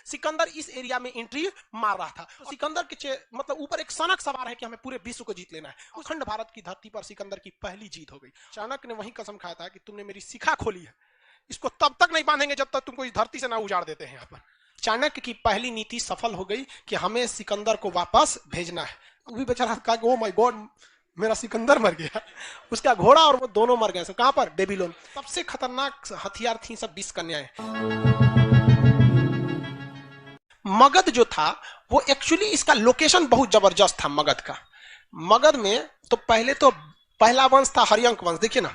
सिकंदर इस एरिया में एंट्री मार रहा था। सिकंदर के मतलब ऊपर एक सनक सवार है कि हमें पूरे विश्व को जीत लेना है। उस अखंड भारत की धरती पर सिकंदर की पहली जीत हो गई। चाणक्य ने वही कसम खाया था कि तुमने मेरी शिखा खोली है, इसको तब तक नहीं बांधेंगे जब तक तुमको इस धरती से ना उजाड़ देते हैं। यहाँ पर चाणक्य की पहली नीति सफल हो गई कि हमें सिकंदर को वापस भेजना है। वो भी बेचारा कहा कि ओ माय गॉड, मेरा सिकंदर मर गया, उसका घोड़ा और वो दोनों मर गए। कहां पर? बेबीलोन। सबसे खतरनाक हथियार थी सब 20 कन्याएं। मगध जो था वो एक्चुअली इसका लोकेशन बहुत जबरदस्त था। मगध में तो पहला वंश था हरियंक वंश। देखिए ना,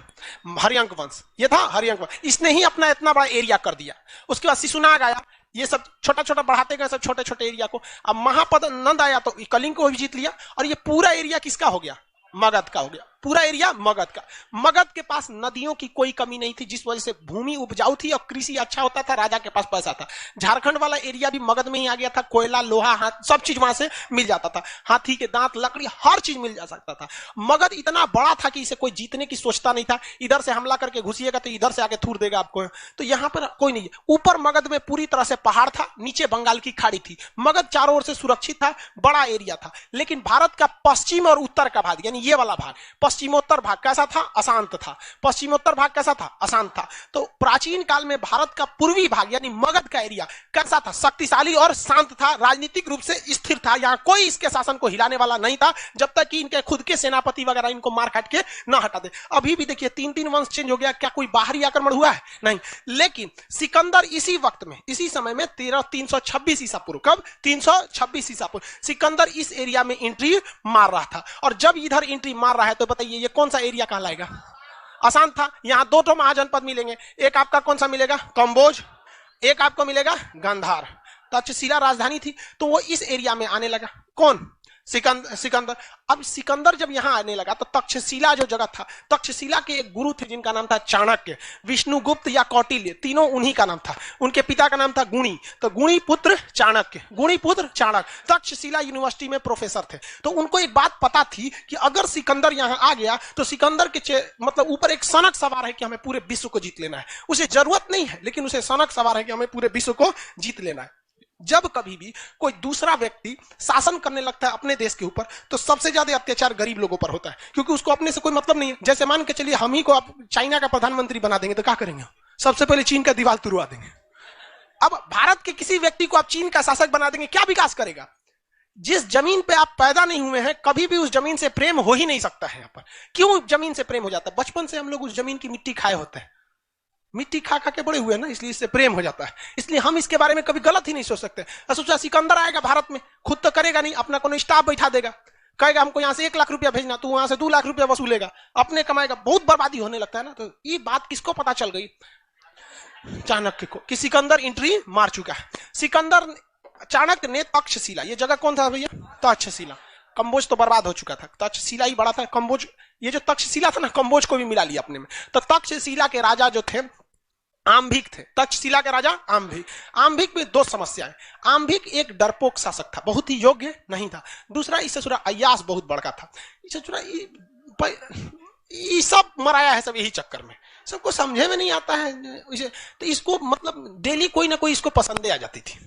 हरियंक वंश ये था। हरियंक वंश इसने ही अपना इतना बड़ा एरिया कर दिया। उसके बाद शिशुनाग आया, ये सब छोटा छोटा बढ़ाते गए सब छोटे छोटे एरिया को। अब महापद नंद आया तो कलिंग को भी जीत लिया और ये पूरा एरिया किसका हो गया? मगध का हो गया। पूरा एरिया मगध का। मगध के पास नदियों की कोई कमी नहीं थी, जिस वजह से भूमि उपजाऊ थी और कृषि अच्छा होता था। राजा के पास पैसा था। झारखंड वाला एरिया भी मगध में ही आ गया था। कोयला, लोहा, हाथ सब चीज वहां से मिल जाता था। हाथी के दांत, लकड़ी, हर चीज मिल जा सकता था। मगध इतना बड़ा था कि इसे कोई जीतने की सोचता नहीं था। इधर से हमला करके घुसिएगा तो इधर से आके थूर देगा आपको। तो यहां पर कोई नहीं। ऊपर मगध में पूरी तरह से पहाड़ था, नीचे बंगाल की खाड़ी थी। मगध चारों ओर से सुरक्षित था, बड़ा एरिया था। लेकिन भारत का पश्चिम और उत्तर का भाग, यानी ये वाला भाग, पश्चिमोत्तर भाग कैसा था? अशांत था। पश्चिमोत्तर भाग कैसा था? अशांत था। तो प्राचीन काल में भारत का पूर्वी भाग यानी मगध का एरिया कैसा था? शक्तिशाली और शांत था, राजनीतिक रूप से स्थिर था। यहां कोई इसके शासन को हिलाने वाला नहीं था जब तक कि इनके खुद के सेनापति वगैरह इनको मार काट के ना हटा दे। अभी भी देखिए 3-3 वंश चेंज हो गया, क्या कोई बाहरी आक्रमण हुआ है? नहीं। लेकिन सिकंदर इसी वक्त में, इसी समय में 326 ईसा पूर्व, कब? 326 ईसा पूर्व सिकंदर इस एरिया में एंट्री मार रहा था। और जब इधर एंट्री मार रहा है तो बताइए ये कौन सा एरिया कहलाएगा? आसान था। यहां दो महाजनपद मिलेंगे। एक आपका कौन सा मिलेगा? कंबोज। एक आपको मिलेगा गांधार। तक्षशिला राजधानी थी। तो वो इस एरिया में आने लगा। कौन? सिकंदर। अब सिकंदर जब यहां आने लगा तो तक्षशिला जो जगह था, तक्षशिला के एक गुरु थे जिनका नाम था चाणक्य, विष्णुगुप्त या कौटिल्य, तीनों उन्हीं का नाम था। उनके पिता का नाम था गुणी, तो गुणी पुत्र चाणक्य, गुणी पुत्र चाणक्य तक्षशिला यूनिवर्सिटी में प्रोफेसर थे। तो उनको एक बात पता थी कि अगर सिकंदर यहां आ गया तो सिकंदर के मतलब ऊपर एक सनक सवार है कि हमें पूरे विश्व को जीत लेना है। उसे जरूरत नहीं है, लेकिन उसे सनक सवार है कि हमें पूरे विश्व को जीत लेना है। जब कभी भी कोई दूसरा व्यक्ति शासन करने लगता है अपने देश के ऊपर तो सबसे ज्यादा अत्याचार गरीब लोगों पर होता है, क्योंकि उसको अपने से कोई मतलब नहीं है। जैसे मान के चलिए हम ही को आप चाइना का प्रधानमंत्री बना देंगे तो क्या करेंगे? सबसे पहले चीन का दीवार तुड़वा देंगे। अब भारत के किसी व्यक्ति को आप चीन का शासक बना देंगे, क्या विकास करेगा? जिस जमीन पे आप पैदा नहीं हुए हैं कभी भी उस जमीन से प्रेम हो ही नहीं सकता है। यहाँ पर क्यों जमीन से प्रेम हो जाता है? बचपन से हम लोग उस जमीन की मिट्टी खाए होते हैं, मिट्टी खा खा के बड़े हुए ना, इसलिए इससे प्रेम हो जाता है। इसलिए हम इसके बारे में कभी गलत ही नहीं सोच सकते। सोचा सिकंदर आएगा भारत में, खुद तो करेगा नहीं, अपना कोनो स्टाफ बैठा देगा, कहेगा हमको यहां से 1 लाख रुपया भेजना, तू वहां से 2 लाख रुपया वसूलेगा, अपने कमाएगा। बहुत बर्बादी होने लगता है ना। तो ये बात किसको पता चल गई? चाणक्य को, कि सिकंदर एंट्री मार चुका है। सिकंदर चाणक्य ने तक्षशिला, ये जगह कौन था भैया? तक्षशिला। कंबोज तो बर्बाद हो चुका था, तक्षशिला ही बड़ा था। कंबोज, ये जो तक्षशिला था ना, कंबोज को भी मिला लिया अपने में। तो तक्षशिला के राजा जो थे आम्भिक थे। तक्षशिला के राजा आम्भिक। आम्भिक में 2 समस्याएं। आम्भिक एक डरपोक शासक था, बहुत ही योग्य नहीं था। दूसरा, इससे सुरा अय्यास बहुत बड़का था। इससे सुरा ये सब मराया है सब यही चक्कर में, सबको समझे में नहीं आता है इसे। तो इसको मतलब डेली कोई ना कोई इसको पसंदे आ जाती थी।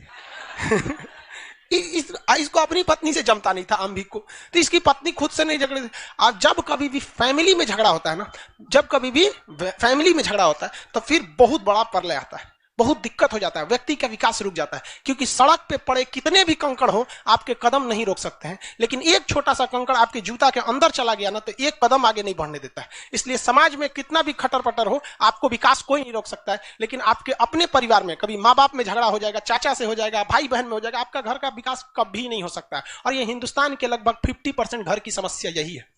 इसको अपनी पत्नी से जमता नहीं था आम्भिक को, तो इसकी पत्नी खुद से नहीं झगड़े। और जब कभी भी फैमिली में झगड़ा होता है ना, जब कभी भी फैमिली में झगड़ा होता है तो फिर बहुत बड़ा प्रलय आता है, बहुत दिक्कत हो जाता है, व्यक्ति का विकास रुक जाता है। क्योंकि सड़क पे पड़े कितने भी कंकड़ हो आपके कदम नहीं रोक सकते हैं, लेकिन एक छोटा सा कंकड़ आपके जूता के अंदर चला गया ना तो 1 कदम आगे नहीं बढ़ने देता है। इसलिए समाज में कितना भी खटर पटर हो आपको विकास कोई नहीं रोक सकता है, लेकिन आपके अपने परिवार में कभी माँ बाप में झगड़ा हो जाएगा, चाचा से हो जाएगा, भाई बहन में हो जाएगा, आपका घर का विकास कभी नहीं हो सकता है। और ये हिंदुस्तान के लगभग 50% घर की समस्या यही है।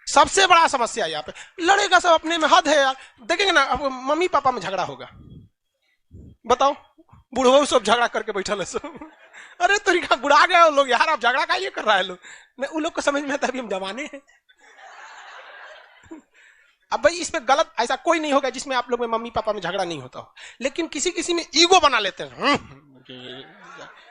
सबसे बड़ा समस्या यहाँ पे लड़ेगा सब अपने में, हद है यार। देखेंगे ना अब मम्मी पापा में झगड़ा होगा, बताओ, बुढ़ो सब झगड़ा करके बैठा है सब। अरे तरीका बुढ़ा गए वो लोग यार, आप झगड़ा का ये कर रहा है लोग। नहीं, उन लोग को समझ में आता है अभी हम जवाने हैं। अब भाई इसमें गलत ऐसा कोई नहीं होगा जिसमें आप लोग में मम्मी पापा में झगड़ा नहीं होता हो, लेकिन किसी किसी में ईगो बना लेते हैं।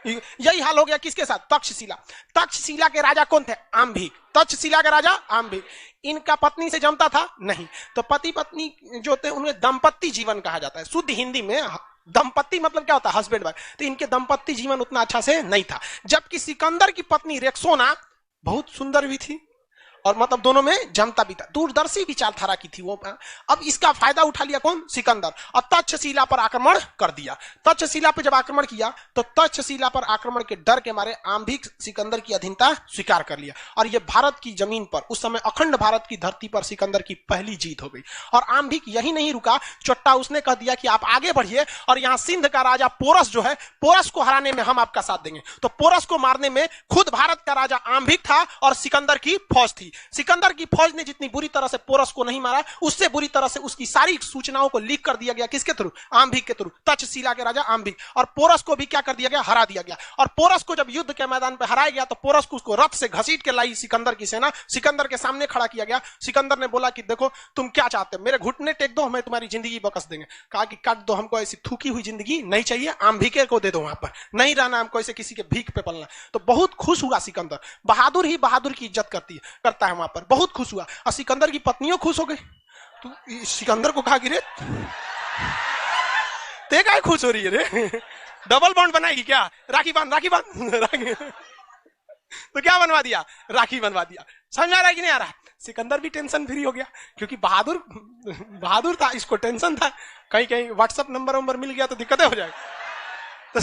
यही हाल हो गया किसके साथ? तक्षशिला। तक्षशिला के राजा कौन थे? आम्भिक। तक्षशिला के राजा आम्भिक। इनका पत्नी से जमता था नहीं, तो पति पत्नी जो थे उन्हें दाम्पत्य जीवन कहा जाता है। शुद्ध हिंदी में दंपत्ति मतलब क्या होता है, हस्बैंड वाइफ। तो इनके दंपत्ति जीवन उतना अच्छा से नहीं था। जबकि सिकंदर की पत्नी रेक्सोना बहुत सुंदर भी थी और मतलब दोनों में जमता भी था, दूरदर्शी विचारधारा की थी वो। अब इसका फायदा उठा लिया कौन, सिकंदर, और तक्षशिला पर आक्रमण कर दिया। तक्षशिला पर जब आक्रमण किया तो तक्षशिला पर आक्रमण के डर के मारे आंभिक सिकंदर की अधीनता स्वीकार कर लिया और यह भारत की जमीन पर, उस समय अखंड भारत की धरती पर सिकंदर की पहली जीत हो गई। और आंभिक यही नहीं रुका, चोट्टा उसने कह दिया कि आप आगे बढ़िए और यहां सिंध का राजा पोरस जो है, पोरस को हराने में हम आपका साथ देंगे। तो पोरस को मारने में खुद भारत का राजा आंभिक था और सिकंदर की फौज थी। सिकंदर की फौज ने जितनी बुरी तरह से पोरस को नहीं मारा, उससे बुरी तरह से उसकी सारी सूचनाओं को लीक कर दिया गया। किसके थ्रू, आंभिक के थ्रू, तक्षशिला के राजा आंभिक। और पोरस को भी क्या कर दिया गया, हरा दिया गया। और पोरस को जब युद्ध के मैदान पर हराया गया तो पोरस को उसको रथ से घसीट के लाई सिकंदर की सेना, सिकंदर के सामने खड़ा किया गया। सिकंदर ने बोला कि देखो तुम क्या चाहते हो, मेरे घुटने टेक दो, हमें तुम्हारी जिंदगी बकस देंगे। कहा कि काट दो, हमको ऐसी थूकी हुई जिंदगी नहीं चाहिए, आंभिके को दे दो, वहां पर नहीं रहना हमको, ऐसे किसी के भीख पे पलना। तो बहुत खुश हुआ सिकंदर, बहादुर ही बहादुर की इज्जत करता है वहां पर, बहुत खुश हुआ। और सिकंदर की पत्नियों खुश हो गई। तो सिकंदर को कहा कि रे ते काय खुश हो रही है रे, डबल बॉन्ड बनाएगी क्या, राखी बांध राखी। तो क्या बनवा दिया, राखी बनवा दिया। समझ आ रहा है कि नहीं आ रहा। सिकंदर भी टेंशन फ्री हो गया क्योंकि बहादुर था, इसको टेंशन था कहीं व्हाट्सएप नंबर मिल गया तो दिक्कतें हो जाएगी। तो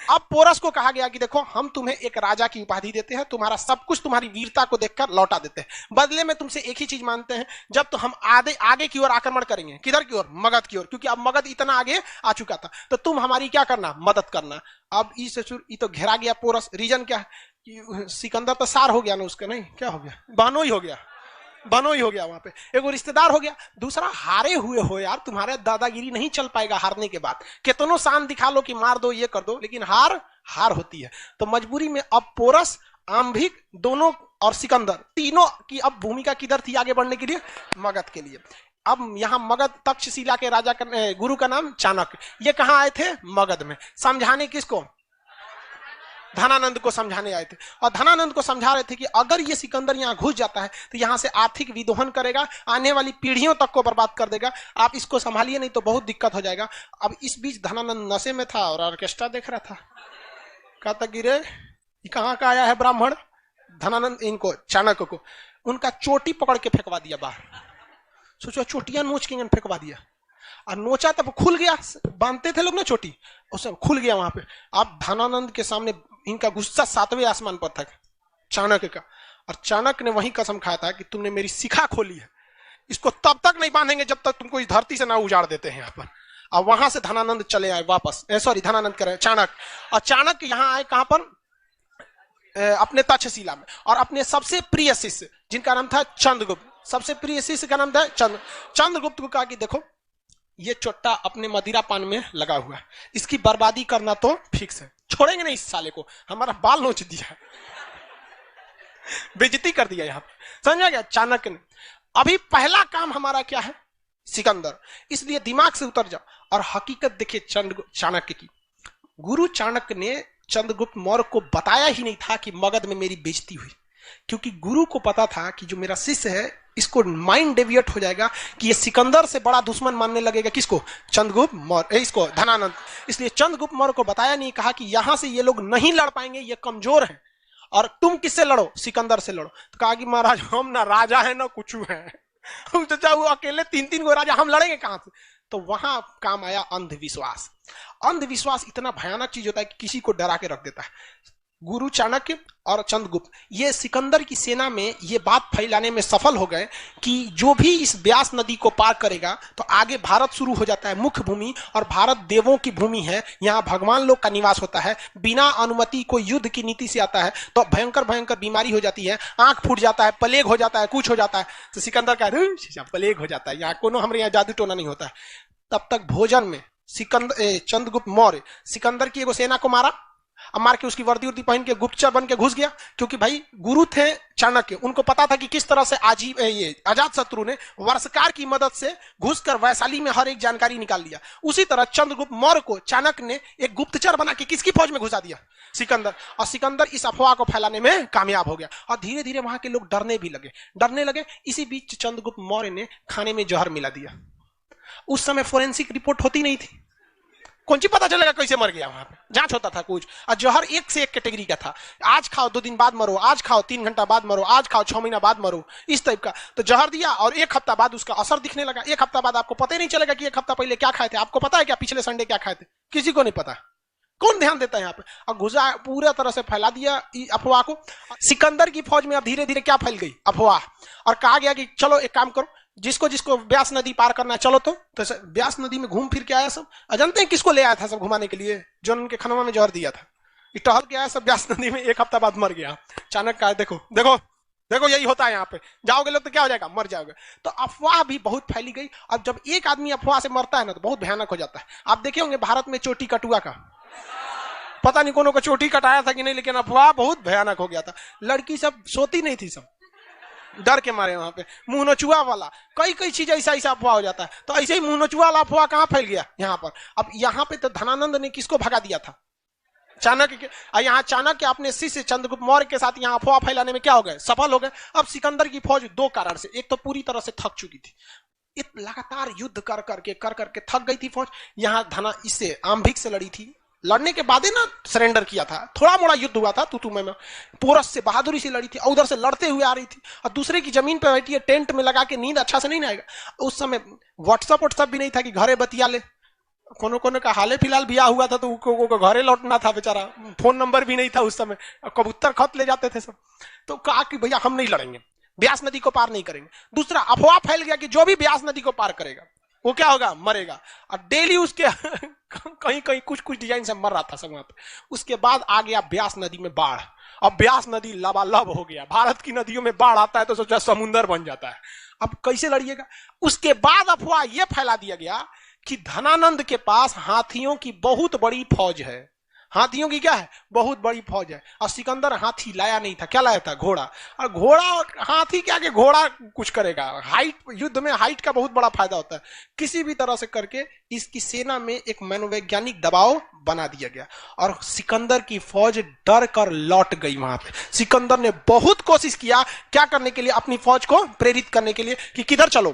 अब पोरस को कहा गया कि देखो हम तुम्हें एक राजा की उपाधि देते हैं, तुम्हारा सब कुछ तुम्हारी वीरता को देखकर लौटा देते हैं, बदले में तुमसे एक ही चीज मानते हैं, जब तो हम आगे की ओर आक्रमण करेंगे, किधर की ओर, मगध की ओर, क्योंकि अब मगध इतना आगे आ चुका था, तो तुम हमारी क्या करना, मदद करना। अब ये तो घेरा गया पोरस। रीजन क्या है कि सिकंदर तो सार हो गया ना उसका, नहीं क्या हो गया, बहनोई हो गया वहां पे, एक रिश्तेदार हो गया। दूसरा हारे हुए हो यार, तुम्हारे दादागिरी नहीं चल पाएगा हारने के बाद, कितनों शान दिखा लो कि मार दो ये कर दो, लेकिन हार होती है। तो मजबूरी में अब पोरस, आंभिक दोनों और सिकंदर तीनों की अब भूमिका किधर थी आगे बढ़ने के लिए, मगध के लिए। अब यहां मगध, तक्षशिला के राजा गुरु का नाम चाणक्य, ये कहां आए थे, मगध में। समझाने किसको, धनानंद को समझाने आए थे। और धनानंद को समझा रहे थे कि अगर ये सिकंदर यहाँ घुस जाता है तो यहाँ से आर्थिक विदोहन करेगा, आने वाली पीढ़ियों तक को बर्बाद कर देगा, आप इसको संभालिए नहीं तो बहुत दिक्कत हो जाएगा। अब इस बीच धनानंद नशे में था और ऑर्केस्ट्रा देख रहा था। कहता कि रे ये कहाँ का आया है ब्राह्मण। धनानंद इनको, चाणक्य को, उनका चोटी पकड़ के फेंकवा दिया बाहर। सोचो चोटियां नोच के फेंकवा दिया और नोचा तब खुल गया, बांधते थे लोग ना चोटी, उससे खुल गया वहां पे। अब धनानंद के सामने इनका गुस्सा 7वें आसमान पर था, चाणक्य का। और चाणक्य ने वही कसम खाया था कि तुमने मेरी शिखा खोली है, इसको तब तक नहीं बांधेंगे जब तक तुमको इस धरती से ना उजाड़ देते हैं यहाँ पर। और वहां से धनानंद चले आए वापस, सॉरी धनानंद कह रहे चाणक्य। और चाणक्य यहाँ आए कहां पर, अपने तक्षशिला में, और अपने सबसे प्रिय शिष्य जिनका नाम था चंद्रगुप्त, सबसे प्रिय शिष्य का नाम था चंद्रगुप्त को कहा कि देखो ये चोट्टा अपने मदिरा पान में लगा हुआ है, इसकी बर्बादी करना तो फिक्स है, छोड़ेंगे नहीं इस साले को, हमारा बाल नोच दिया, बेइज्जती कर दिया यहां पर। समझ गया चाणक्य ने। अभी पहला काम हमारा क्या है, सिकंदर, इसलिए दिमाग से उतर जाओ और हकीकत देखिए चाणक्य की। गुरु चाणक्य ने चंद्रगुप्त मौर्य को बताया ही नहीं था कि मगध में मेरी बेइज्जती हुई, क्योंकि गुरु को पता था कि जो मेरा शिष्य है इसको माइंड डेविएट हो जाएगा कि ये सिकंदर से बड़ा दुश्मन मानने लगेगा किसको, चंद्रगुप्त मौर्य, इसको धनानंद। इसलिए चंद्रगुप्त मौर्य को बताया नहीं, कहा कि यहां से ये लोग नहीं लड़ पाएंगे, ये कमजोर हैं, और तुम किससे लड़ो, सिकंदर से लड़ो। तो कहा कि महाराज हम ना राजा है ना कुछ है, हम तो चाहे वो अकेले 3-3 को राजा, हम लड़ेंगे कहां से। तो वहां काम आया अंधविश्वास। अंधविश्वास इतना भयानक चीज होता है कि किसी को डरा के रख देता है। गुरु चाणक्य और चंद्रगुप्त ये सिकंदर की सेना में ये बात फैलाने में सफल हो गए कि जो भी इस ब्यास नदी को पार करेगा तो आगे भारत शुरू हो जाता है, मुख्य भूमि, और भारत देवों की भूमि है, यहाँ भगवान लोग का निवास होता है। बिना अनुमति कोई युद्ध की नीति से आता है तो भयंकर भयंकर बीमारी हो जाती है, आंख फूट जाता है, प्लेग हो जाता है, कुछ हो जाता है। तो सिकंदर का प्लेग हो जाता है, यहाँ कोनो हमारे यहाँ जादू टोना नहीं होता है। तब तक भोजन में चंद्रगुप्त मौर्य सिकंदर की एगो सेना को मारा, अब मार के उसकी वर्दी उर्दी पहन के गुप्तचर बन के घुस गया, क्योंकि भाई गुरु थे चाणक्य, उनको पता था कि किस तरह से ये अजात शत्रु ने वर्षकार की मदद से घुसकर वैशाली में हर एक जानकारी निकाल लिया। उसी तरह चंद्रगुप्त मौर्य को चाणक्य ने एक गुप्तचर बना के किसकी फौज में घुसा दिया, सिकंदर। और सिकंदर इस अफवाह को फैलाने में कामयाब हो गया और धीरे धीरे वहां के लोग डरने लगे। इसी बीच चंद्रगुप्त मौर्य ने खाने में जहर मिला दिया। उस समय फोरेंसिक रिपोर्ट होती नहीं थी, कौन सी पता चलेगा कैसे मर गया, वहां पे जांच होता था कुछ। और जहर एक से एक कैटेगरी का था, आज खाओ 2 दिन बाद मरो, आज खाओ 3 घंटा बाद मरो, आज खाओ 6 महीना बाद मरो, इस टाइप का। तो जहर दिया और 1 हफ्ता बाद उसका असर दिखने लगा। 1 हफ्ता बाद आपको पता ही नहीं चलेगा कि 1 हफ्ता पहले क्या खाए थे। आपको पता है क्या पिछले संडे क्या खाए थे? किसी को नहीं पता। कौन ध्यान देता है यहाँ पे? और घुसा पूरा तरह से फैला दिया अफवाह को। सिकंदर की फौज में अब धीरे धीरे क्या फैल गई? अफवाह। और कहा गया कि चलो एक काम करो, जिसको जिसको ब्यास नदी पार करना है चलो। तो ब्यास नदी में घूम फिर के आया सब। अजनते हैं किसको ले आया था सब घुमाने के लिए? जो उनके खनवा में जहर दिया था, टहल के आया सब ब्यास नदी में, 1 हफ्ता बाद मर गया। अचानक कहा देखो देखो देखो यही होता है यहाँ पे, जाओगे लोग तो क्या हो जाएगा, मर जाओगे। तो अफवाह भी बहुत फैली गई। अब जब एक आदमी अफवाह से मरता है ना तो बहुत भयानक हो जाता है। आप देखे होंगे भारत में चोटी कटुआ का, पता नहीं कोनो को चोटी कटाया था कि नहीं, लेकिन अफवाह बहुत भयानक हो गया था। लड़की सब सोती नहीं थी, सब डर के मारे। वहां पे मुंह नचुआ वाला कई कई चीज ऐसा ऐसा अफवाह हो जाता है। तो ऐसे ही मुंह नचुआ वाला अफवाह कहां फैल गया? यहाँ पर। अब यहाँ पे तो धनानंद ने किसको भगा दिया था? चाणक्य। यहाँ चाणक्य अपने शिष्य चंद्रगुप्त मौर्य के साथ यहाँ अफवाह फैलाने में क्या हो गए? सफल हो गए। अब सिकंदर की फौज 2 कारण से, एक तो पूरी तरह से थक चुकी थी, लगातार युद्ध कर करके थक गई थी फौज। यहाँ धना इससे आम्भिक से लड़ी थी, लड़ने के बाद ही ना सरेंडर किया था। थोड़ा मोड़ा युद्ध हुआ था तू में, पोरस से बहादुरी से लड़ी थी, उधर से लड़ते हुए आ रही थी और दूसरे की जमीन पे बैठी है, टेंट में लगा के, नींद अच्छा से नहीं आएगा। उस समय व्हाट्सएप भी नहीं था कि घरे बतिया ले। कोनो का हाले फिलहाल बिया हुआ था तो घरे लौटना था बेचारा, फोन नंबर भी नहीं था उस समय, कबूतर खत ले जाते थे सब। तो कहा कि भैया हम नहीं लड़ेंगे, ब्यास नदी को पार नहीं करेंगे। दूसरा अफवाह फैल गया कि जो भी ब्यास नदी को पार करेगा वो क्या होगा? मरेगा। और डेली उसके कहीं कहीं कुछ डिजाइन से मर रहा था सब वहां पे। उसके बाद आ गया ब्यास नदी में बाढ़। अब ब्यास नदी लबालब हो गया। भारत की नदियों में बाढ़ आता है तो सोचा समुंदर बन जाता है। अब कैसे लड़िएगा? उसके बाद अफवाह यह फैला दिया गया कि धनानंद के पास हाथियों की बहुत बड़ी फौज है। हाथियों की क्या है? बहुत बड़ी फौज है। और सिकंदर हाथी लाया नहीं था, क्या लाया था? घोड़ा। और घोड़ा और हाथी क्या, के घोड़ा कुछ करेगा? हाइट, युद्ध में हाइट का बहुत बड़ा फायदा होता है। किसी भी तरह से करके इसकी सेना में एक मनोवैज्ञानिक दबाव बना दिया गया और सिकंदर की फौज डर कर लौट गई। वहां पे सिकंदर ने बहुत कोशिश किया क्या करने के लिए? अपनी फौज को प्रेरित करने के लिए कि किधर चलो,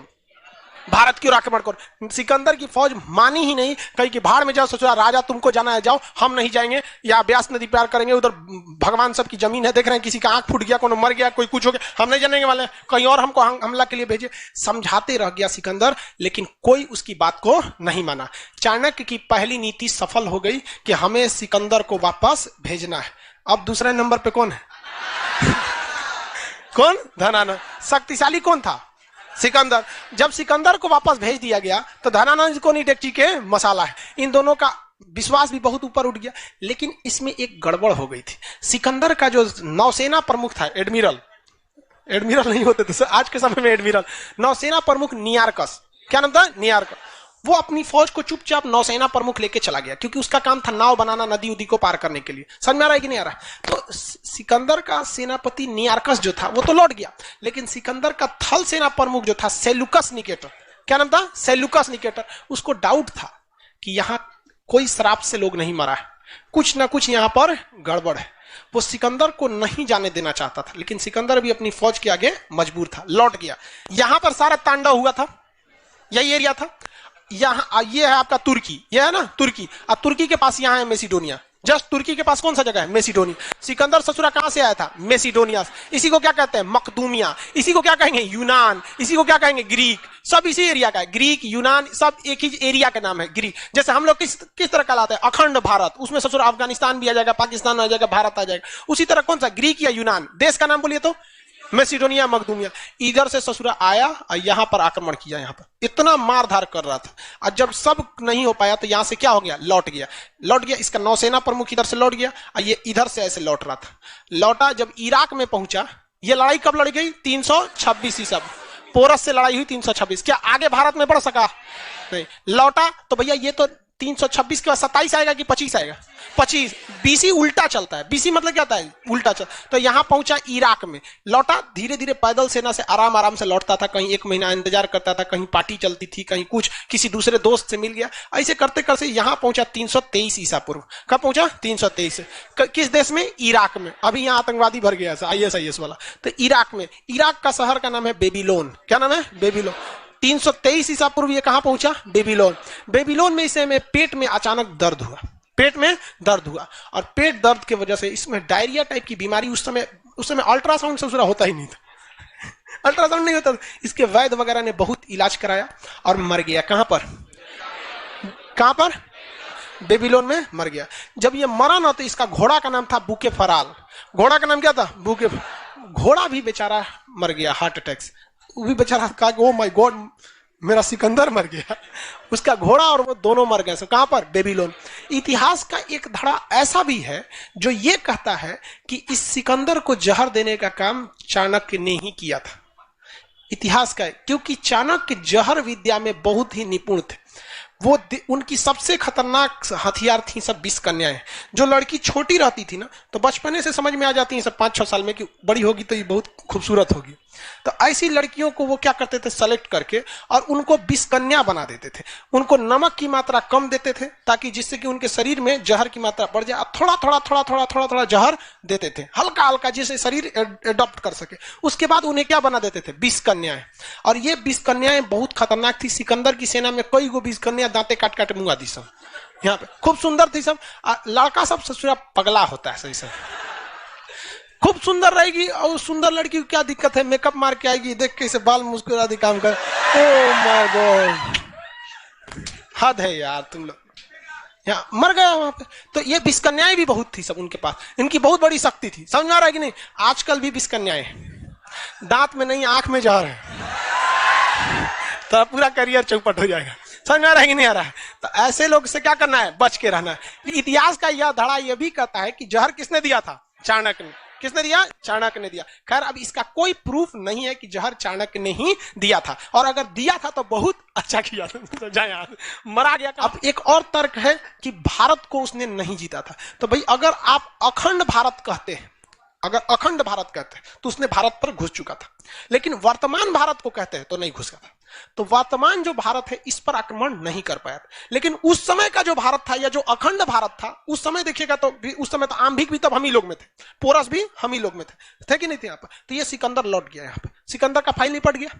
भारत की ओर आक्रमण करो। सिकंदर की फौज मानी ही नहीं, कही कि भाड़ में जाओ, सोचा राजा तुमको जाना है जाओ, हम नहीं जाएंगे, या ब्यास नदी पार करेंगे, उधर भगवान सब की जमीन है, देख रहे हैं किसी का आंख फूट गया, कोई मर गया, कोई कुछ हो गया, हम नहीं जाने वाले, कहीं और हमको हमला के लिए भेजे। समझाते रह गया सिकंदर, लेकिन कोई उसकी बात को नहीं माना। चाणक्य की पहली नीति सफल हो गई कि हमें सिकंदर को वापस भेजना है। अब दूसरे नंबर पे कौन है? कौन? धनानंद। शक्तिशाली कौन था? सिकंदर। जब सिकंदर को वापस भेज दिया गया तो धनानंद को नहीं डेक्ची के मसाला है। इन दोनों का विश्वास भी बहुत ऊपर उठ गया। लेकिन इसमें एक गड़बड़ हो गई थी। सिकंदर का जो नौसेना प्रमुख था, एडमिरल नहीं होते थे आज के समय में, एडमिरल, नौसेना प्रमुख नियारकस, क्या नाम था? नियारकस। वो अपनी फौज को चुपचाप नौसेना प्रमुख लेके चला गया, क्योंकि उसका काम था नाव बनाना नदी उदी को पार करने के लिए। समझ में आ रहा है कि नहीं आ रहा? तो सिकंदर का सेनापति नियारकस जो था वो तो लौट गया, लेकिन सिकंदर का थल सेना प्रमुख जो था सेलुकस निकेटर, क्या नाम था? Seleucus Nicator. उसको डाउट था कि यहां कोई श्राप से लोग नहीं मरा है, कुछ ना कुछ यहां पर गड़बड़ है। वो सिकंदर को नहीं जाने देना चाहता था, लेकिन सिकंदर भी अपनी फौज के आगे मजबूर था, लौट गया। यहां पर सारा तांडव हुआ था, यही एरिया था। यहाँ ये है आपका तुर्की, ये है ना तुर्की। और तुर्की के पास यहाँ है मेसिडोनिया। जस्ट तुर्की के पास कौन सा जगह है? मेसिडोनिया। सिकंदर ससुरा कहां से आया था? मेसिडोनिया। इसी को क्या कहते हैं? मकदूमिया। इसी को क्या कहेंगे? यूनान। इसी को क्या कहेंगे? ग्रीक। सब इसी एरिया का है। ग्रीक, यूनान, सब एक ही एरिया का नाम है, ग्रीक। जैसे हम लोग किस तरह कहलाते हैं? अखंड भारत। उसमें ससुरा अफगानिस्तान भी आ जाएगा, पाकिस्तान आ जाएगा, भारत आ जाएगा। उसी तरह कौन सा? ग्रीक या यूनान। देश का नाम बोलिए तो मेसिडोनिया, मकदूमिया। इधर से ससुरा आया और यहां पर आक्रमण किया। यहां पर इतना मारधार कर रहा था, और जब सब नहीं हो पाया तो यहां से क्या हो गया? लौट गया। इसका नौसेना प्रमुख इधर से लौट गया और ये इधर से ऐसे लौट रहा था। लौटा, जब इराक में पहुंचा। ये लड़ाई कब लड़ी गई? 326 ईसा। पोरस से लड़ाई हुई 326। क्या आगे भारत में बढ़ सका? नहीं। लौटा तो भैया ये तो 326 के बाद 27 आएगा कि 25 आएगा? 25। बीसी उल्टा चलता है। बीसी मतलब क्या होता है? उल्टा चल। तो यहां पहुंचा इराक में, लौटा धीरे धीरे पैदल सेना से आराम से लौटता था। कहीं 1 महीना इंतजार करता था, कहीं पार्टी चलती थी, कहीं कुछ, किसी दूसरे दोस्त से मिल गया। ऐसे करते करते यहां पहुंचा 323 ईसा पूर्व। कब पहुंचा? 323। किस देश में? इराक में। अभी यहां आतंकवादी भर गया ISIS वाला। तो इराक में, इराक का शहर का नाम है बेबीलोन। क्या नाम है? बेबीलोन। 323 ईसा पूर्व ये कहां पहुंचा? बेबीलोन। बेबीलोन में इसे में पेट में अचानक दर्द हुआ, पेट में दर्द हुआ, और पेट दर्द की वजह से इसमें डायरिया टाइप की बीमारी, उस समय अल्ट्रासाउंड से होता ही नहीं था, अल्ट्रासाउंड नहीं होता था। इसके वैद्य वगैरह ने बहुत इलाज कराया और मर गया। कहां पर? बेबीलोन में मर गया। जब ये मरा ना तो इसका घोड़ा का नाम था बुके फराल। घोड़ा का नाम क्या था? बुके। घोड़ा भी बेचारा मर गया हार्ट अटैक से। वो भी बेचारा कहा कि ओ माय गॉड मेरा सिकंदर मर गया। उसका घोड़ा और वो दोनों मर गए। कहां पर? बेबीलोन। इतिहास का एक धड़ा ऐसा भी है जो ये कहता है कि इस सिकंदर को जहर देने का काम चाणक्य ने ही किया था। इतिहास का है, क्योंकि चाणक्य जहर विद्या में बहुत ही निपुण थे। वो उनकी सबसे खतरनाक हथियार थी सब 20 कन्याएं। जो लड़की छोटी रहती थी ना तो बचपने से समझ में आ जाती है सब 5-6 साल में कि बड़ी होगी तो ये बहुत खूबसूरत होगी। तो ऐसी लड़कियों को वो क्या करते थे? सेलेक्ट करके और उनको 20 कन्या बना देते थे। उनको नमक की मात्रा कम देते थे ताकि जिससे कि उनके शरीर में जहर की मात्रा बढ़ जाए। थोड़ा जहर देते थे, हल्का हल्का, जिससे शरीर एडॉप्ट कर सके। उसके बाद उन्हें क्या बना देते थे? 20 कन्याएं। और ये 20 कन्याएं बहुत खतरनाक थी। सिकंदर की सेना में कई गो 20 कन्या दांते काट काट मुंगा दी सब। यहाँ पे खूब सुंदर थी सब। लड़का सब ससुरा पगला होता है, सही सब खूब सुंदर रहेगी। और सुंदर लड़की को क्या दिक्कत है? मेकअप मार के आएगी, देख के इसे बाल मुस्कुरा दी काम कर। ओ माय गॉड, हद है यार तुम लोग। यहाँ मर गया वहां पे। तो ये 20 कन्याएं भी बहुत थी सब उनके पास। इनकी बहुत बड़ी शक्ति थी। समझ में आ रहा है कि नहीं? आजकल भी 20 कन्याएं, दांत में नहीं आंख में जहर है तो पूरा करियर चौपट हो जाएगा। समझ में आ रहा है कि नहीं आ रहा है? तो ऐसे लोग से क्या करना है? बच के रहना है। इतिहास का यह धड़ा यह भी कहता है कि जहर किसने दिया था? चाणक्य ने। किसने दिया? चाणक्य ने दिया। खैर अब इसका कोई प्रूफ नहीं है कि जहर चाणक्य ने ही दिया था, और अगर दिया था तो बहुत अच्छा किया था, मरा गया। अब एक और तर्क है कि भारत को उसने नहीं जीता था। तो भाई अगर आप अखंड भारत कहते हैं, तो उसने भारत पर घुस चुका था। लेकिन वर्तमान भारत को कहते हैं तो नहीं घुसा था। तो वर्तमान जो भारत है इस पर आक्रमण नहीं कर पाया था। लेकिन उस समय का जो भारत था या जो अखंड भारत था, उस समय देखिएगा तो उस समय तो आम्भिक भी तब हम ही लोग में थे, पोरस भी हम ही लोग में थे कि नहीं थे यहाँ पर। तो ये सिकंदर लौट गया यहाँ पे। सिकंदर का फाइल निपट गया।